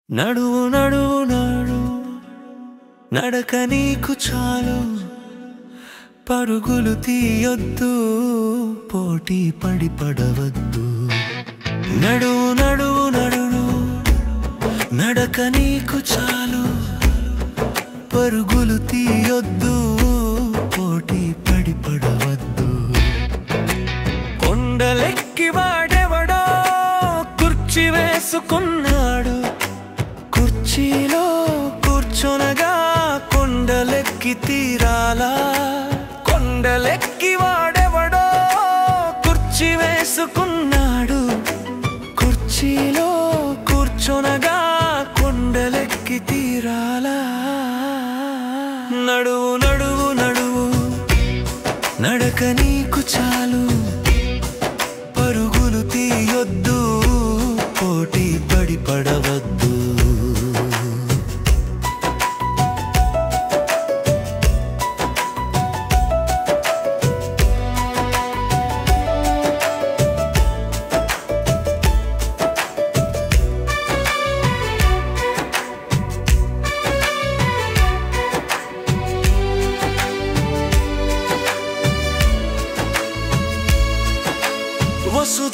నడువు నడువు నడు నడక నీకు చాలు పరుగులు తీయొద్దు పోటీ పడి పడవద్దు నడువు నడువు నడువు నడక నీకు చాలు పరుగులు తీయొద్దు పోటీ పడి పడవద్దు కొండలెక్కి వాడెవడో కుర్చీ వేసుకున్నాడు కుర్చీలో కూర్చొనగా కొండలెక్కి తీరాలా కొండలెక్కి వాడెవడో కుర్చీ వేసుకున్నాడు కుర్చీలో కూర్చొనగా కొండలెక్కి తీరాలా నడువు నడువు నడువు నడక నీకు చాలు పరుగులు తీయొద్దు పోటీ పడి పడవద్దు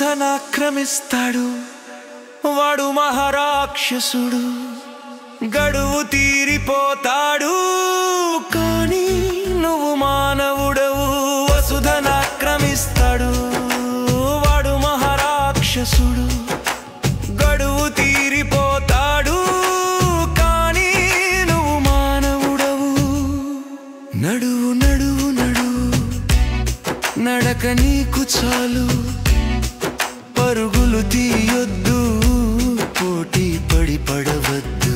వసుధనాక్రమిస్తాడు వాడు మహారాక్షసుడు గడువు తీరిపోతాడు కానీ నువ్వు మానవుడవు వసుధనాక్రమిస్తాడు వాడు మహారాక్షసుడు గడువు తీరిపోతాడు కానీ నువ్వు మానవుడవు నడువు నడువు నడువు నడక నీకు చాలు పరుగులు తీయొద్దు పోటీ పడి పడవద్దు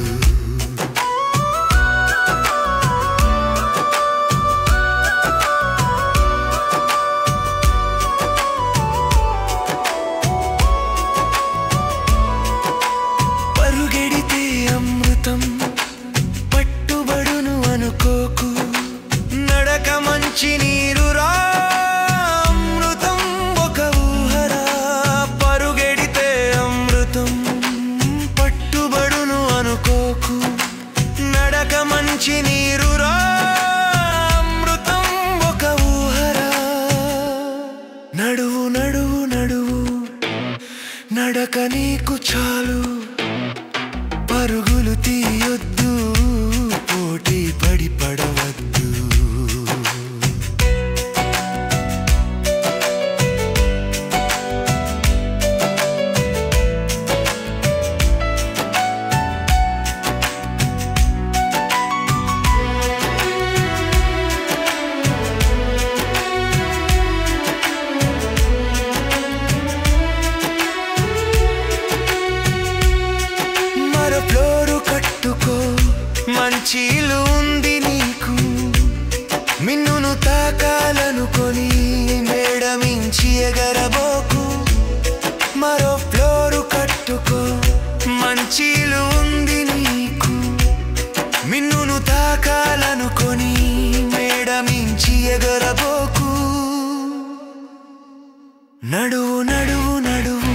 పరుగెడితే అమృతం పట్టుబడును అనుకోకు నడక మంచి నీరురా నడక మంచి నీరురా అమృతం ఒక ఊహరా నడువు నడువు నడువు నడక నీకు చాలు పరుగులు తీయొద్దు పోటీ పడి పడవద్దు మంచిలు ఉంది నీకు మిన్నును తాకాలనుకొని మేడమించి ఎగరబోకు మరో ఫ్లోరు కట్టుకో మంచిలు ఉంది నీకు మిన్నును తాకాలనుకొని మేడమించి ఎగరబోకు నడువు నడువు నడువు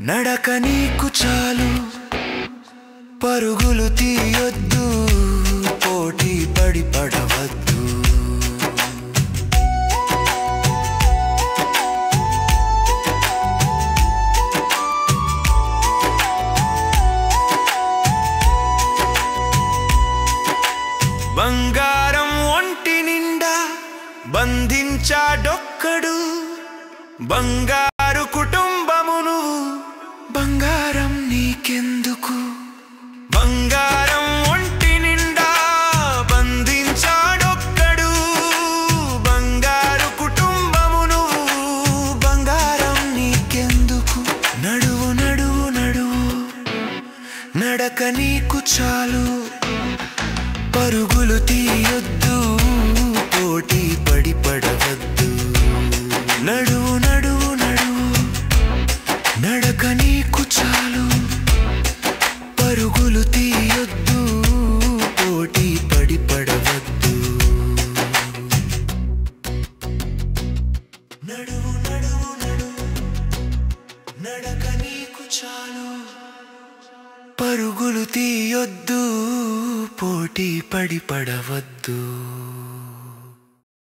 నడక నీకు చాలు పరుగులు తీయొద్దు పోటీ పడి పడవద్దు బంగారం ఒంటి నిండా బంధించాడొక్కడు బంగారు కుటుంబమును బంగారం నీకెందుకు బంగారం ఒంటి నిండా బంధించాడొక్కడు బంగారు కుటుంబమును బంగారం నీకెందుకు నడువు నడువు నడువు నడక నీకు చాలు పరుగులు తీయొద్దు పోటీ పడి పడవద్దు నడువు నడువు నడువు నడక నీకు చాలు పరుగులు తీయొద్దు పోటీ పడి పడవద్దు నడువు నడువు నడువు నడక నీకు చాలు పరుగులు తీయొద్దు పోటీ పడి పడవద్దు